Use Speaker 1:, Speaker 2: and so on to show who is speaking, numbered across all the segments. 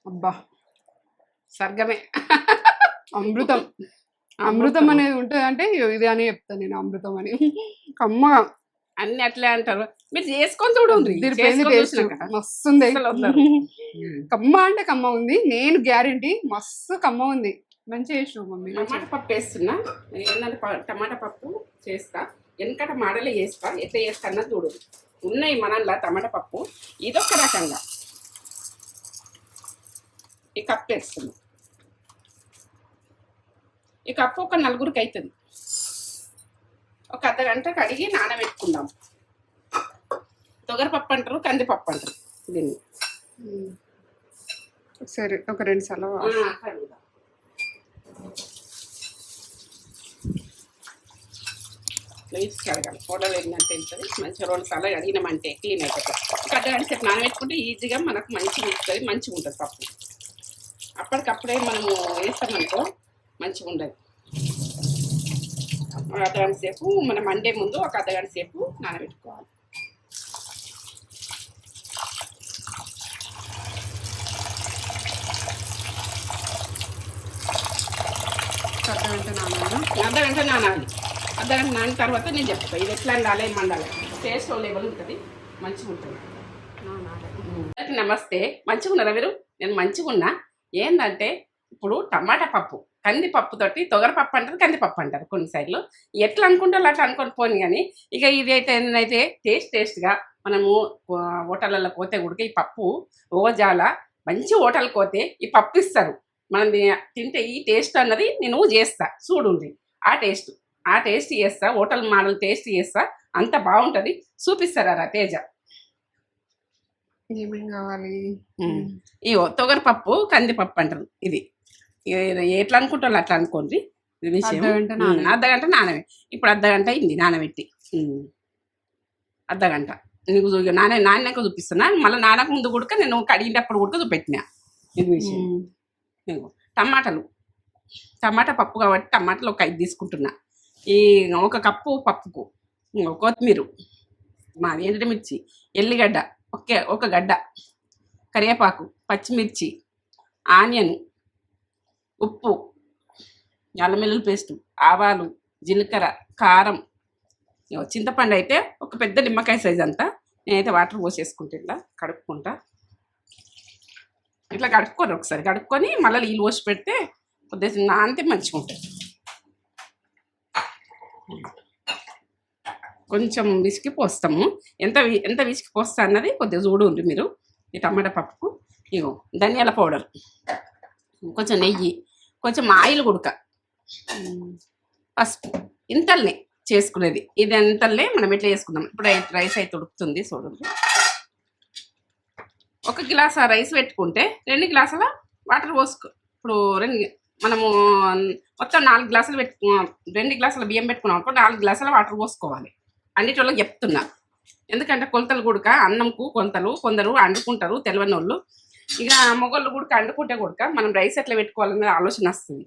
Speaker 1: అబ్బా స్వర్గమే. అమృతం. అమృతం అనేది ఉంటుంది అంటే ఇది అని చెప్తాను నేను, అమృతం అని. కమ్మగా
Speaker 2: అన్ని అట్లే అంటారు. మీరు చేసుకొని చూడండి,
Speaker 1: మస్తుంది. కమ్మ అంటే కమ్మ ఉంది, నేను గ్యారెంటీ మస్తు కమ్మ ఉంది. మంచిగా చేసినావు మమ్మీ.
Speaker 2: టమాటా పప్పు వేస్తున్నా. ఏంటంటే టమాటా పప్పు చేస్తా, వెనకట మాడలే చేస్తా. ఎట్లా చేస్తా అన్నది చూడు. ఉన్నాయి మనల్లా టమాటా పప్పు. ఇదొక రకంగా ఈ కప్పు వేస్తున్నా. ఈ కప్పు ఒక నలుగురికి అవుతుంది. ఒక అర్ధగంట కడిగి నానబెట్టుకుందాం. తొగరపప్పు అంటారు, కందిపప్పు అంటారు దీన్ని.
Speaker 1: సరే ఒక 2 సార్లు
Speaker 2: కడుగుదాం. ప్లీజ్ కడగాలి, ఫోటో వేడినట్టు వెళ్తుంది. మంచిగా 2 సార్లు కడిగినామంటే క్లీన్ అయిపోతుంది. ఒక అర్ధగంట సేపు నానబెట్టుకుంటే ఈజీగా మనకు మంచిగా ఉంటుంది, మంచిగా ఉంటుంది పప్పు. అప్పటికప్పుడే మనము వేస్తామనుకో మంచిగా ఉండదు. ఒక అర్ధగంట సేపు మనం మండే ముందు ఒక అర్ధగంట సేపు నానబెట్టుకోవాలి. అర్ధగంట నానాలి. అర్ధగంట నానిన తర్వాత నేను చెప్తాను ఇది ఎట్లా వండాలి, మండాలి. టేస్ట్ లెవెల్ ఉంటుంది, మంచిగా ఉంటుంది. నమస్తే, మంచిగా ఉన్నారా మీరు? నేను మంచిగా ఉన్నా. ఏంటంటే ఇప్పుడు టమాటా పప్పు, కందిపప్పుతోటి తొగరపప్పు అంటారు, కందిపప్పు అంటారు కొన్ని సైడ్లు. ఎట్లా అనుకుంటారు అట్లా అనుకొని పోని. కానీ ఇక ఇది అయితే ఏంటంటే టేస్ట్గా మనము హోటళ్ళలో పోతే కూడా ఈ పప్పు ఓజాల మంచి హోటల్కి పోతే ఈ పప్పు ఇస్తారు. మనం తింటే ఈ టేస్ట్ అన్నది నేను చేస్తా చూడుంది. ఆ టేస్ట్ చేస్తా, హోటల్ మోడల్ టేస్ట్ చేస్తా, అంత బాగుంటుంది. చూపిస్తారా తేజ?
Speaker 1: ఏమేం కావాలి?
Speaker 2: ఇగో తొగరపప్పు కందిపప్పు అంటారు. ఇది ఎట్లా అనుకుంటారు అట్లా అనుకోండి. విషయం అర్ధగంట నానబెట్టి, ఇప్పుడు అర్ధగంట అయింది నానబెట్టి. అర్ధగంట నీకు నానాక చూపిస్తున్నా. మళ్ళీ నానక ముందు కూడా నేను కడిగినప్పుడు కూడా చూపెట్టినా ఇది విషయం. టమాటా పప్పు కాబట్టి టమాటాలు ఒక 5 తీసుకుంటున్నా. ఈ 1 కప్పు పప్పుకు కొత్తిమీర, మాది ఎండుమిర్చి, ఎల్లిగడ్డ ఒక గడ్డ, కరివేపాకు, పచ్చిమిర్చి, ఆనియన్, ఉప్పు, అల్లం వెల్లుల్లి పేస్టు, ఆవాలు, జీలకర్ర, కారం, చింతపండు అయితే ఒక పెద్ద నిమ్మకాయ సైజ్ అంతా. నేనైతే వాటర్ పోసేసుకుంటా, ఇట్లా కడుక్కుంటా. ఇట్లా కడుక్కొని ఒకసారి కడుక్కొని మళ్ళీ నీళ్ళు పోసి పెడితే కొద్దిగా నానితే మంచిగా ఉంటుంది. కొంచెం విసికి పోస్తాము. ఎంత విసికి పోస్తా అన్నది కొద్దిగా చూడు ఉంది మీరు. ఈ టమాటా పప్పుకు ఇగో ధనియాల పౌడర్, కొంచెం నెయ్యి, కొంచెం ఆయిల్ గుడక, పసుపు. ఇంతల్నే చేసుకునేది. ఇది అంతల్నే మనం ఎట్లా చేసుకుందాం. ఇప్పుడు రైస్ అయితే ఉడుకుతుంది చూడండి. 1 గ్లాస్ రైస్ పెట్టుకుంటే 2 గ్లాసుల వాటర్ పోసుకో. ఇప్పుడు మనము మొత్తం 4 గ్లాసులు 2 గ్లాసుల బియ్యం పెట్టుకున్నాం అనుకో 4 గ్లాసుల వాటర్ పోసుకోవాలి. అన్నిటిలో చెప్తున్నా. ఎందుకంటే కొలతలు గుడక, అన్నంకు కొలతలు కొందరు అండుకుంటారు తెలియని వాళ్ళు. ఇక మొగోళ్ళు గుడక అండుకుంటే గుడక మనం రైస్ ఎట్లా పెట్టుకోవాలనే ఆలోచన వస్తుంది.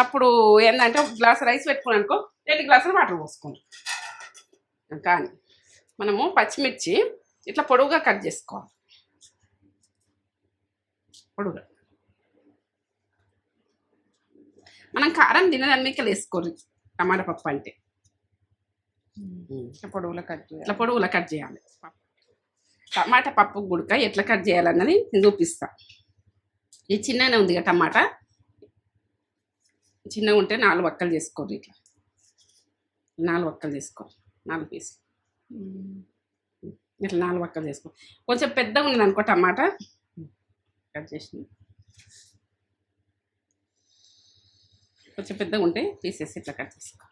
Speaker 2: అప్పుడు ఏంటంటే 1 గ్లాస్ రైస్ పెట్టుకున్నాం అనుకో 2 గ్లాసులు వాటర్ పోసుకుంటాం. కానీ మనము పచ్చిమిర్చి ఇట్లా పొడవుగా కట్ చేసుకోవాలి. పొడుగా మనం కారం తినదానికి వేసుకోరు. టమాటా పప్పు అంటే ఇట్లా పొడవులా కట్ చేయాలి. టమాటా పప్పు గుడక ఎట్లా కట్ చేయాలన్నది నేను చూపిస్తా. ఇది చిన్నగానే ఉంది కదా టమాటా, చిన్నగా ఉంటే 4 వక్కలు చేసుకోరు. ఇట్లా 4 వక్కలు చేసుకోరు, 4 పీసులు ఇట్లా 4 వక్కలు చేసుకో. కొంచెం పెద్దగా ఉంది అనుకో టమాటా కట్ చేసి, కొంచెం పెద్దగా ఉంటే పీసెస్ ఇట్లా కట్ చేసుకో.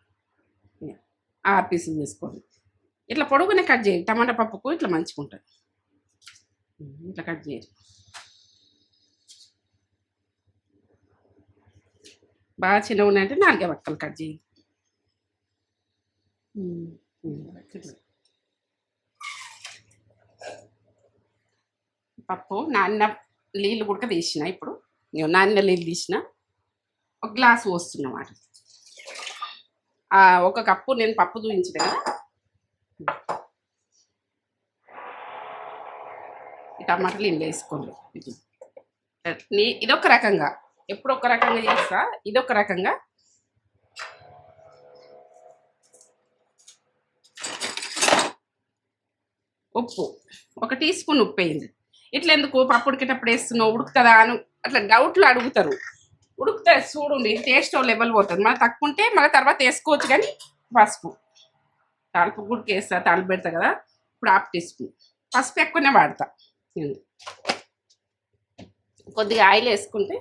Speaker 2: 6 పీసులు చేసుకోండి. ఇట్లా పొడుగునే కట్ చేయాలి. టమాటా పప్పుకు ఇట్లా మంచిగా ఉంటుంది. ఇట్లా కట్ చేయాలి. బాగా చిన్నగా ఉన్నాయంటే 4 వక్కలు కట్ చేయాలి. పప్పు నాన్న నీళ్ళు కూడా తీసిన. ఇప్పుడు నాన్న నీళ్ళు తీసిన 1 గ్లాసు పోస్తున్నమాట. 1 కప్పు నేను పప్పు చూపించిన కదా, ఈ టమాటాలు ఇందులో వేసుకోండి. ఇదొక రకంగా, ఎప్పుడు ఒక రకంగా చేస్తా, ఇదొక రకంగా. ఉప్పు 1 టీ స్పూన్ ఉప్పు వేయండి. ఇట్లా ఎందుకు పప్పు ఉడికేటప్పుడు వేస్తున్నావు, ఉడుకుతుందా అని అట్లా డౌట్లు అడుగుతారు. ఉడుకుతుంది చూడండి, టేస్ట్ లెవెల్ పోతుంది. మళ్ళీ తక్కువ ఉంటే మళ్ళీ తర్వాత వేసుకోవచ్చు. కానీ పసుపు తాలింపు గుడికి వేస్తా, తాలింపు పెడతా కదా, ఇప్పుడు 1/2 టీ స్పూన్ పసుపు ఎక్కువనే వాడతా. కొద్దిగా ఆయిల్ వేసుకుంటే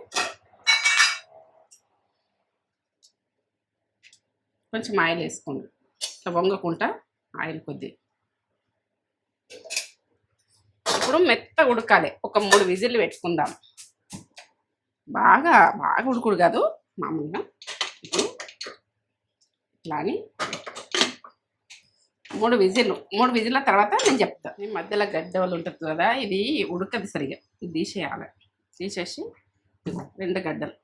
Speaker 2: కొంచెం ఆయిల్ వేసుకోండి, ఇట్లా వంగకుండా ఆయిల్ కొద్దిగా. ఇప్పుడు మెత్తగా ఉడకాలి, ఒక 3 విజిల్లు పెట్టుకుందాం. బాగా బాగా ఉడుకుడు కాదు, మామూలుగా. ఇప్పుడు ఇట్లా అని 3 విజిల్ల తర్వాత నేను చెప్తాను. ఈ మధ్యలో గడ్డలు ఉంటుంది కదా, ఇది ఉడకదు సరిగా, ఇది తీసేయాలి. తీసేసి 2 గడ్డలు,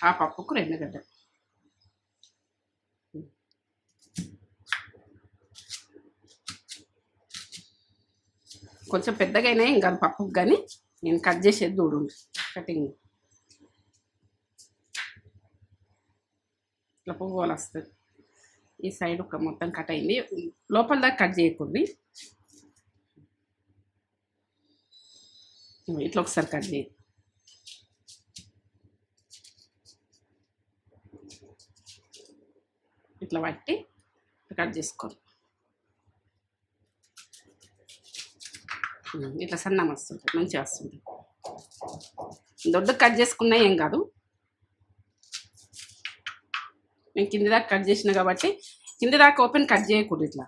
Speaker 2: ఆ పప్పుకు 2 గడ్డలు. కొంచెం పెద్దగా అయినా ఇంకా పప్పుకు, కానీ నేను కట్ చేసేది చూడు, కటింగ్ ఇట్లా పువ్వులు వస్తుంది. ఈ సైడ్ ఒక మొత్తం కట్ అయింది, లోపల దాకా కట్ చేయకూడదు. ఇట్లా ఒకసారి కట్ చేయి. ఇట్లా పట్టి కట్ చేసుకోండి. ఇట్లా సన్నం వస్తుంటుంది, మంచిగా వస్తుంది. దొడ్డు కట్ చేసుకున్నా ఏం కాదు. నేను కింది దాకా కట్ చేసిన కాబట్టి కింది దాకా ఓపెన్ కట్ చేయకూడదు. ఇట్లా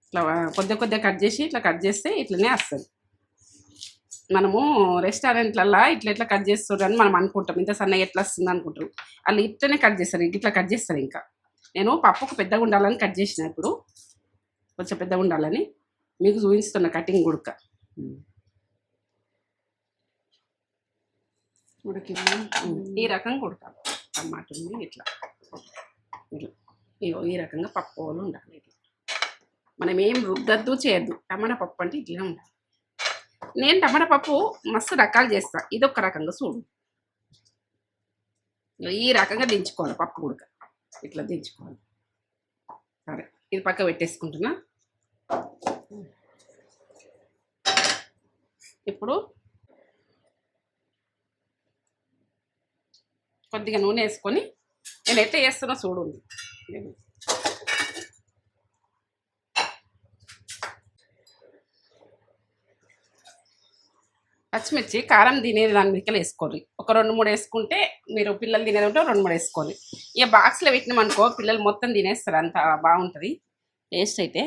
Speaker 2: ఇట్లా కొద్దిగా కట్ చేసి ఇట్లా కట్ చేస్తే ఇట్లనే వస్తుంది. మనము రెస్టారెంట్లల్లో ఇట్లా కట్ చేస్తారని మనం అనుకుంటాం, ఇంత సన్నగా ఎట్లా వస్తుంది అనుకుంటారు. వాళ్ళు ఇట్లనే కట్ చేస్తారు, ఇట్లా కట్ చేస్తారు. ఇంకా నేను పప్పుకు పెద్దగా ఉండాలని కట్ చేసిన, ఇప్పుడు కొంచెం పెద్దగా ఉండాలని మీకు చూపిస్తున్న కటింగ్ గుడక. ఈ రకంగా ఉడకాలి టమాటాని. ఇట్లా ఈ రకంగా పప్పు ఉండాలి. ఇట్లా మనం ఏం రుద్దద్దు చేయొద్దు. టమాటా పప్పు అంటే ఇట్లా ఉండాలి. నేను టమాటా పప్పు మస్తు రకాలు చేస్తా, ఇదొక రకంగా చూడు. ఈ రకంగా దించుకోవాలి పప్పు గుడక, ఇట్లా దించుకోవాలి. సరే, ఇది పక్క పెట్టేసుకుంటున్నా. ఇప్పుడు కొద్దిగా నూనె వేసుకొని నేను ఎట్లా చేస్తున్నా చూడండి. పచ్చిమిర్చి కారం తినేది దాని మిక్కలు వేసుకోండి. ఒక 2-3 వేసుకుంటే, మీరు పిల్లలు తినేది ఉంటే 2-3 వేసుకోండి. ఇక బాక్స్లో పెట్టినామనుకో పిల్లలు మొత్తం తినేస్తారు, అంత బాగుంటుంది టేస్ట్ అయితే.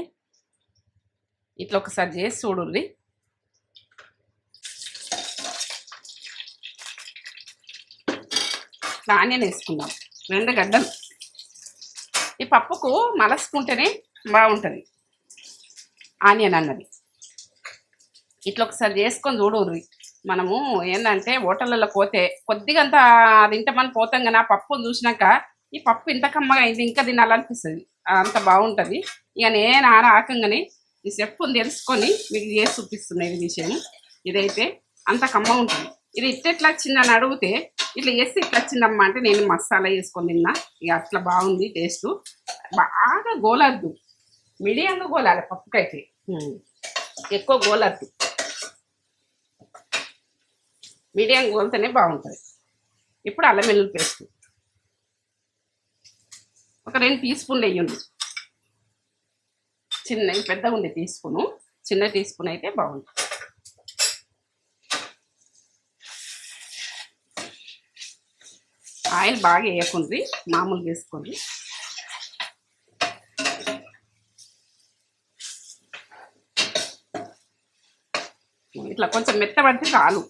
Speaker 2: ఇట్లా ఒకసారి చేసి చూడండి. ఆనియన్ వేసుకుందాం, 2 గడ్డలు. ఈ పప్పుకు మలసుకుంటేనే బాగుంటుంది ఆనియన్ అన్నది. ఇట్లా ఒకసారి చేసుకొని చూడరు. మనము ఏంటంటే హోటళ్ళలో పోతే కొద్దిగా అంత తింటామని పోతాం, కానీ ఆ పప్పును చూసినాక ఈ పప్పు ఇంత కమ్మగా అయింది, ఇంకా తినాలనిపిస్తుంది, అంత బాగుంటుంది. ఇక నేను ఆకంగానే ఈ చెప్పుని తెలుసుకొని మీకు చేసి చూపిస్తున్నా ఈ విషయం. ఇదైతే అంత కమ్మ ఉంటుంది. ఇది ఇట్లా వచ్చిందని అడిగితే ఇట్లా చేస్తే ఇట్లా వచ్చిందమ్మా అంటే నేను మసాలా వేసుకొని తిన్నా. ఇక అట్లా బాగుంది టేస్ట్. బాగా గోలద్దు, మీడియంగా గోలాలి పప్పుకైతే, ఎక్కువ గోలద్దు. మీడియం గోలితేనే బాగుంటుంది. ఇప్పుడు అల్లం వెల్లుల్లి పేస్ట్ ఒక 2 టీ స్పూన్లు వేయండి. చిన్న పెద్దగా ఉంది టీ స్పూను, చిన్న టీ స్పూన్ అయితే బాగుంటుంది. ఆయిల్ బాగా వేయకుండ్రి, మామూలుగా వేసుకోండి. ఇట్లా కొంచెం మెత్తబడితే చాలు.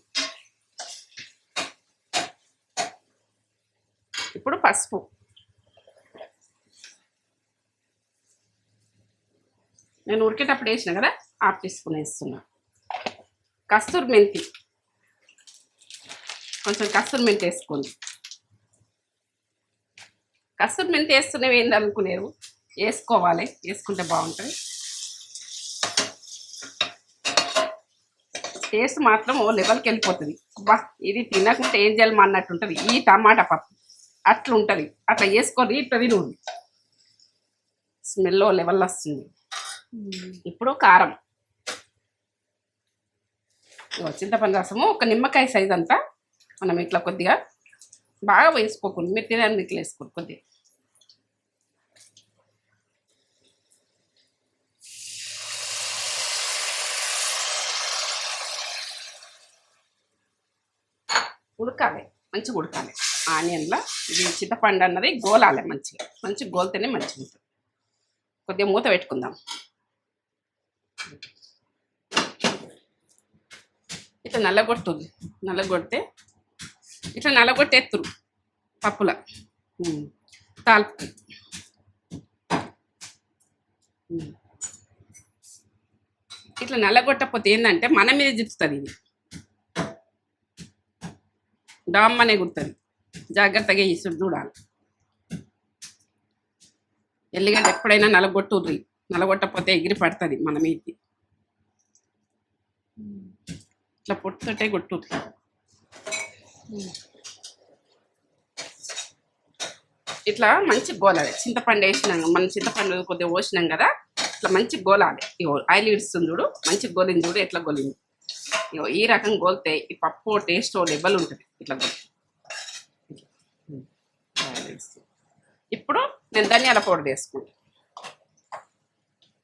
Speaker 2: ఇప్పుడు పసుపు, నేను ఉడికేటప్పుడు వేసిన కదా 1/2 టీ స్పూన్ వేస్తున్నా. కస్తూరి మెంతి, కొంచెం కస్తూరి మెంతి వేసుకోండి. కస్తూరి మెంతి వేస్తున్నవి ఏంటి అనుకునేరు, వేసుకోవాలి, వేసుకుంటే బాగుంటుంది. టేస్ట్ మాత్రం ఓ లెవెల్కి వెళ్ళిపోతుంది. అబ్బా ఇది తినకుంటే ఏం చేయాలి అన్నట్టు ఉంటుంది ఈ టమాటా పప్పు. అట్లా ఉంటుంది, అట్లా వేసుకొని ఇట్లా తిను, స్మెల్ ఓ లెవెల్ వస్తుంది. ఇప్పుడు కారం, చింతపండు రసము ఒక నిమ్మకాయ సైజ్ అంతా మనం ఇట్లా కొద్దిగా బాగా వేసుకోకుండా మీరు తినడానికి ఇట్లా వేసుకోండి కొద్దిగా. ఉడకాలి, మంచిగా ఉడకాలి ఆనియన్లో. ఇది చింతపండు అన్నది గోలాలి మంచిగా, మంచిగా గోలితేనే మంచిగా ఉంటుంది. కొద్దిగా మూత పెట్టుకుందాం. ఇట్లా నల్లగొట్టుది, నల్లగొడితే ఇట్లా నల్లగొట్టేత్తురు పప్పుల తాల్పు. ఇట్లా నల్లగొట్టకపోతే ఏంటంటే మన మీద జిప్పుతుంది, ఇది డామ్మనే గుర్తుంది. జాగ్రత్తగా ఇసుడు చూడాలి. ఎల్లిగడ్డ ఎప్పుడైనా నలగొట్టుర్రి, నలగొట్టకపోతే ఎగిరి పడుతుంది మన మీదకి. ఇట్లా పొట్టుతోటే కొట్టుర్రి. ఇట్లా మంచి గోలాలి. చింతపండు వేసినాం, మనం చింతపండు కొద్దిగా పోసినాం కదా, ఇట్లా మంచి గోలాలి. ఇగో ఆయిల్ ఇడుస్తుంది చూడు, మంచి గోలింది చూడు ఎట్లా గోలింది. ఇగో ఈ రకం గోలితే ఈ పప్పు టేస్ట్ లెవెల్ ఉంటుంది. ఇట్లా గోలి ఇప్పుడు నేను ధనియాల పౌడర్ వేసుకుంటాను.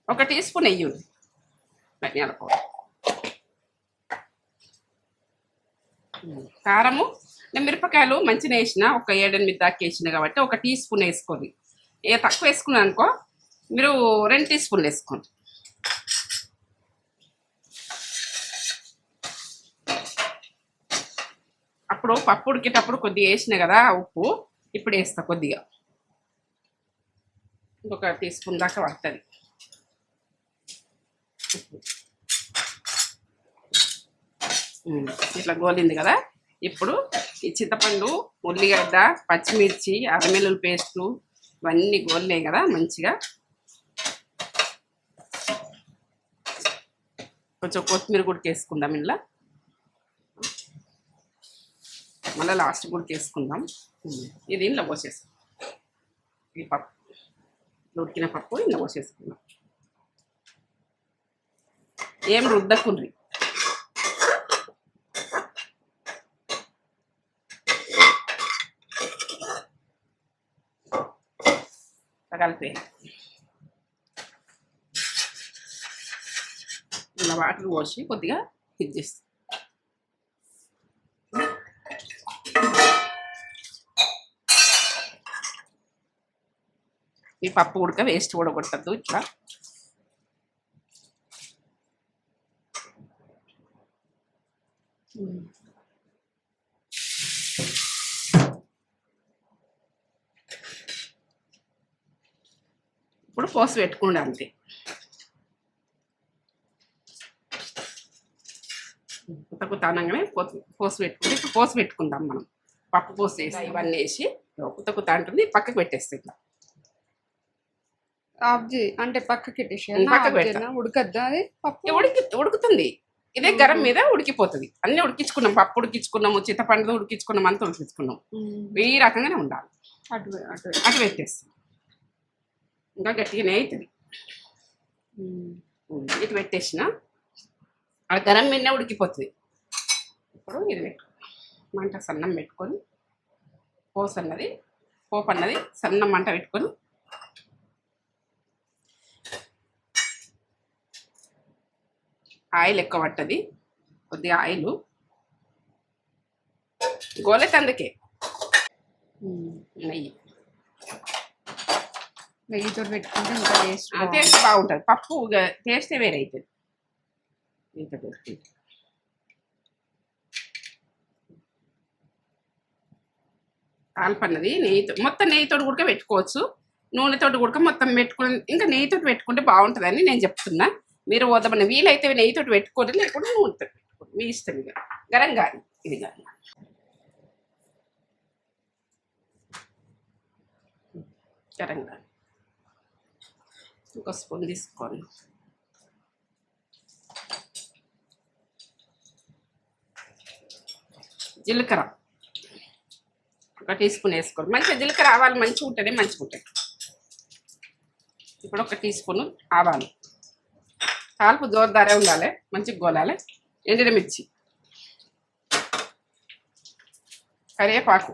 Speaker 2: 1 టీ స్పూన్ వేయండి ధనియాల పౌడర్. కారము నేను మిరపకాయలు మంచిగా వేసిన, ఒక 7-8 దాకా వేసిన కాబట్టి 1 టీ స్పూన్ వేసుకోండి. తక్కువ వేసుకున్నాను అనుకో మీరు 2 టీ స్పూన్లు వేసుకోండి. అప్పుడు పప్పు ఉడికేటప్పుడు కొద్దిగా వేసిన కదా ఉప్పు, ఇప్పుడు వేస్తా కొద్దిగా, ఇంకొక టీ స్పూన్ దాకా పడుతుంది. ఇట్లా గోలింది కదా, ఇప్పుడు ఈ చింతపండు, ఉల్లిగడ్డ, పచ్చిమిర్చి, అల్లం వెల్లుల్లి పేస్టు ఇవన్నీ గోలినాయి కదా మంచిగా. కొంచెం కొత్తిమీర కూడా వేసుకుందాం ఇంట్లో, మళ్ళీ లాస్ట్ కూడా వేసుకుందాం. ఇది ఇంట్లో పోసేస్తాం. ఈ పప్పు ఉడికిన పప్పు ఇంట్లో పోసేసుకుందాం. ఏం రుద్దకుండ్రి, కలిపే ఇలా వాటర్ పోసి కొద్దిగా ఇది చేస్తాం. ఈ పప్పు ఉడక వేస్ట్ కూడా కొట్టద్దు. ఇట్లా ఇప్పుడు పోసి పెట్టుకోండి అంతే. కొత్త అనగానే పోసి పెట్టుకుంటే ఇప్పుడు పోసి పెట్టుకుందాం మనం. పప్పు పోసి వేసి ఇవన్నీ వేసి కొత్త అంటుంది పక్కకు పెట్టేస్తుంది.
Speaker 1: అంటే పక్కకి ఉడకద్దా అది పప్పు?
Speaker 2: ఉడుకుతుంది. ఇదే గరం మీద ఉడికిపోతుంది. అన్నీ ఉడికించుకున్నాం, పప్పు ఉడికించుకున్నాము, చింతపండు ఉడికించుకున్నాం, అంతా ఉడికించుకున్నాం. ఈ రకంగానే ఉండాలి. అటు పెట్టేస్తాం, ఇంకా గట్టిగానే అవుతుంది. ఇటు పెట్టేసిన ఆ గరం మీద ఉడికిపోతుంది. ఇప్పుడు ఇది పెట్టు, మంట సన్నం పెట్టుకొని పోపు అన్నది సన్నం మంట పెట్టుకొని ఆయిల్ ఎక్కువ పట్టది, కొద్దిగా ఆయిల్ గోలె అందుకే
Speaker 1: నెయ్యితో పెట్టుకుంటే ఇంకా
Speaker 2: టేస్ట్ బాగుంటుంది. పప్పు టేస్టే వేరే అవుతుంది. తాల్పన్నది నెయ్యితో, మొత్తం నెయ్యితో కూడా పెట్టుకోవచ్చు, నూనెతో కూడా మొత్తం పెట్టుకుని ఇంకా నెయ్యితో పెట్టుకుంటే బాగుంటుందని నేను చెప్తున్నా. మీరు వద్దమని వీలైతే నెయ్యితో పెట్టుకోండి, లేకుండా నూనెతో పెట్టుకోండి, మీ ఇష్టం. ఇక గరం కానీ ఇది కానీ గరం కానీ ఇంకో స్పూన్ తీసుకోండి. జీలకర్ర 1 టీ స్పూన్ వేసుకోవాలి. మంచిగా జీలకర్ర ఆవాలు మంచిగా ఉంటేనే మంచిగా ఉంటాయి. ఇప్పుడు 1 టీ స్పూన్ ఆవాలు. తాలింపు జోరుదారే ఉండాలి, మంచిగా గోలాలి. ఎండిమిర్చి, కరివేపాకు,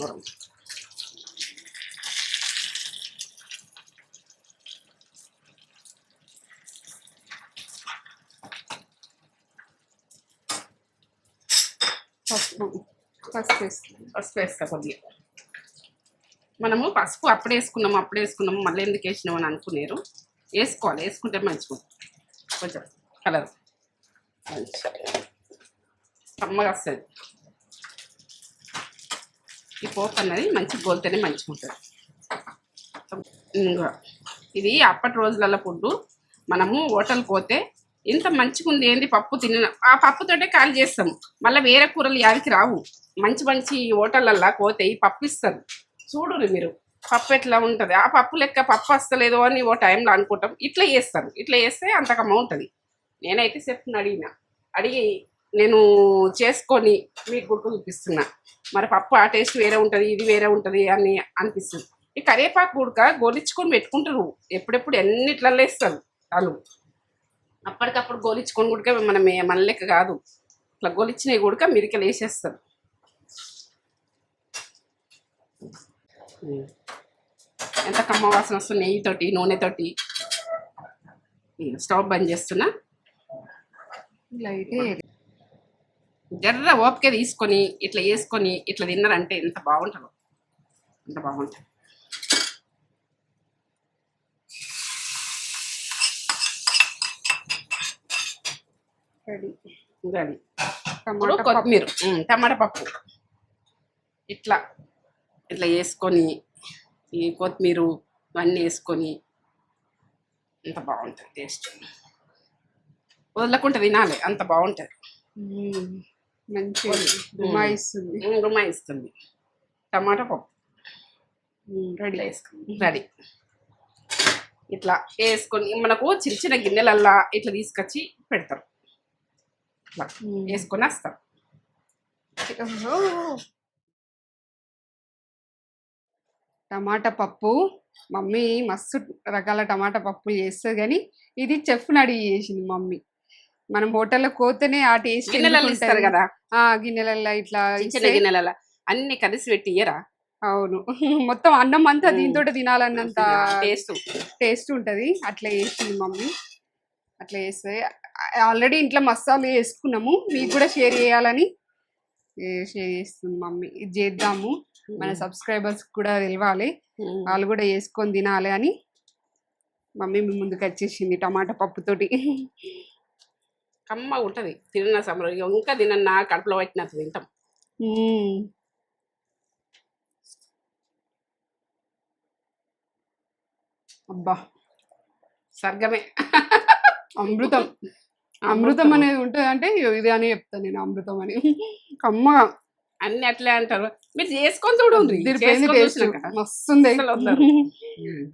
Speaker 2: దూరం పసుపు వేస్తా కొద్దిగా. మనము పసుపు అప్పుడు వేసుకున్నాము మళ్ళీ ఎందుకు వేసినాము అని అనుకునేరు. వేసుకోవాలి, వేసుకుంటే మంచిగా కొంచెం కలర్ కమ్మగా వస్తుంది. ఈ పోపు అన్నది మంచిగా గోలితేనే మంచిగా ఉంటుంది. ఇంకా ఇది అప్పటి రోజులలో ఫుడ్. మనము హోటల్కి పోతే ఇంత మంచిగా ఉంది ఏంది పప్పు తిన్న ఆ పప్పుతోటే ఖాళీ చేస్తాము. మళ్ళీ వేరే కూరలు యాదికి రావు. మంచి హోటళ్ళల్లో పోతే ఈ పప్పు ఇస్తారు. చూడురు మీరు పప్పు ఎట్లా ఉంటుంది. ఆ పప్పు లెక్క పప్పు వస్తలేదు అని ఓ టైంలో అనుకుంటాం. ఇట్లా చేస్తారు. ఇట్లా చేస్తే అంతకమ్మ ఉంటుంది. నేనైతే చెప్తున్నా అడిగి నేను చేసుకొని మీకు గుర్తు చూపిస్తున్నా. మరి పప్పు ఆ టేస్ట్ వేరే ఉంటుంది, ఇది వేరే ఉంటుంది అని అనిపిస్తుంది. ఈ కరివేపాకు ఉడక గోలించుకొని పెట్టుకుంటారు. ఎప్పుడెప్పుడు ఎన్నిట్లలో వేస్తారు వాళ్ళు. అప్పటికప్పుడు గోలించుకొని ఉడక మనం మన లెక్క కాదు. ఇట్లా గోలిచ్చినవి ఉడక మిరికలు వేసేస్తారు. ఎంత కమ్మ వాసన వస్తుంది. నెయ్యితోటి నూనెతోటి. స్టవ్ బంద్ చేస్తున్నా. జర్ర ఓపిక తీసుకొని ఇట్లా వేసుకొని ఇట్లా తిన్నారంటే ఎంత బాగుంటుందో. అంత బాగుంటుంది. రెడీ. కొత్తిమీర, టమాటా పప్పు ఇట్లా ఇట్లా వేసుకొని ఈ కొత్తిమీర ఇవన్నీ వేసుకొని ఎంత బాగుంటుంది. టేస్ట్ వదలకుండా తినాలి, అంత బాగుంటుంది.
Speaker 1: మంచిగా
Speaker 2: గుమాయిస్తుంది. టమాటా పప్పు రెడీ. ఇట్లా వేసుకొని మనకు చిన్న చిన్న గిన్నెలల్లా ఇట్లా తీసుకొచ్చి పెడతారు. ఇట్లా వేసుకొని వస్తారు.
Speaker 1: టమాటా పప్పు మమ్మీ మస్తు రకాల టమాటా పప్పులు చేస్తుంది. కానీ ఇది చెఫ్ని అడిగి చేసింది మమ్మీ. మనం హోటల్లో పోతేనే ఆ టేస్ట్
Speaker 2: ఇస్తారు కదా.
Speaker 1: గిన్నెలల్లో ఇట్లా
Speaker 2: చిన్న గిన్నెలల్లో అన్ని కలిసి పెట్టి ఇయ్యరా.
Speaker 1: అవును, మొత్తం అన్నం అంతా దీంతో తినాలన్నంత టేస్ట్ ఉంటది. అట్లా చేసింది మమ్మీ. అట్లా చేస్తే ఆల్రెడీ ఇంట్లో మసాలా వేసుకున్నాము. మీకు కూడా షేర్ చేయాలని షేర్ చేస్తుంది మమ్మీ. ఇది చేద్దాము, మన సబ్స్క్రైబర్స్ కూడా తెలియాలి, వాళ్ళు కూడా వేసుకొని తినాలి అని మమ్మీ మీ ముందుకు వచ్చేసింది టమాటా పప్పుతోటి.
Speaker 2: కమ్మ ఉంటుంది. తిన్న సమరం ఇంకా తినన్నా కడుపులో పట్టినట్టు తింటాం.
Speaker 1: అబ్బా
Speaker 2: స్వర్గమే.
Speaker 1: అమృతం. అమృతం అనేది ఉంటుంది అంటే ఇది అని చెప్తాను నేను. అమృతం అని కమ్మగా
Speaker 2: అన్ని అట్లే అంటారు. మీరు చేసుకొని చూడండి,
Speaker 1: మస్తుంది.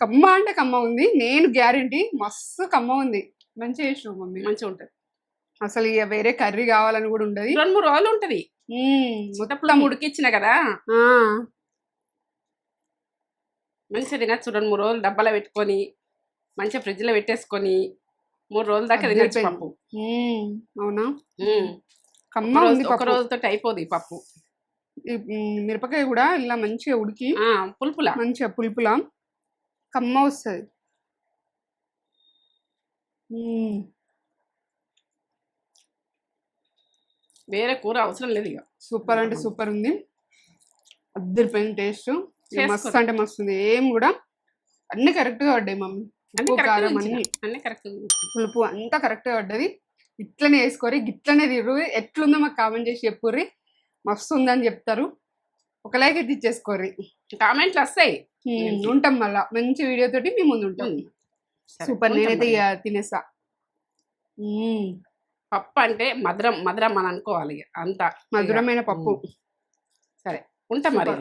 Speaker 1: కమ్మ అంటే కమ్మ ఉంది. నేను గ్యారెంటీ మస్తు కమ్మ ఉంది. మంచిగా చేసావు మమ్మీ.
Speaker 2: మంచిగా ఉంటుంది.
Speaker 1: అసలు ఇక వేరే కర్రీ కావాలని కూడా ఉండదు.
Speaker 2: 2-3 రోజులు ఉంటది. మొత్తం ఉడికిచ్చిన కదా మంచిగా తినచ్చు. 2-3 రోజులు డబ్బాలో పెట్టుకొని మంచిగా ఫ్రిడ్జ్ లో పెట్టేసుకొని 3 రోజుల దాకా తినచ్చు పప్పు.
Speaker 1: అవునా,
Speaker 2: ఒక రోజుతో అయిపోదు ఈ పప్పు.
Speaker 1: మిరపకాయ కూడా ఇలా మంచిగా ఉడికి
Speaker 2: పులుపులా
Speaker 1: మంచిగా పులుపులా కమ్మ వస్తుంది.
Speaker 2: వేరే కూర అవసరం లేదు. ఇక
Speaker 1: సూపర్ అంటే సూపర్ ఉంది. అద్దరిపోయిన టేస్ట్. మస్తు అంటే మస్తు ఉంది. ఏం కూడా అన్ని కరెక్ట్ గా పడ్డాయి మమ్మీ. కారం
Speaker 2: అన్ని కరెక్ట్,
Speaker 1: పులుపు అంతా కరెక్ట్ గా పడ్డది. ఇట్లనే వేసుకోరి, గిట్లనే తిర్రు. ఎట్లుందో మాకు కామెంట్ చేసి చెప్పుర్రి. మస్తు ఉందని చెప్తారు. ఒక లైక్ అయితే ఇచ్చేసుకోర్రి.
Speaker 2: కామెంట్లు వస్తాయి.
Speaker 1: ఉంటాం మళ్ళా మంచి వీడియో తోటి మేము ముందు ఉంటాం. సూపర్. నేనైతే తినేసా.
Speaker 2: పప్పు అంటే మధురం మధురం అని అనుకోవాలి. అంత
Speaker 1: మధురమైన పప్పు.
Speaker 2: సరే ఉంటాం మరి.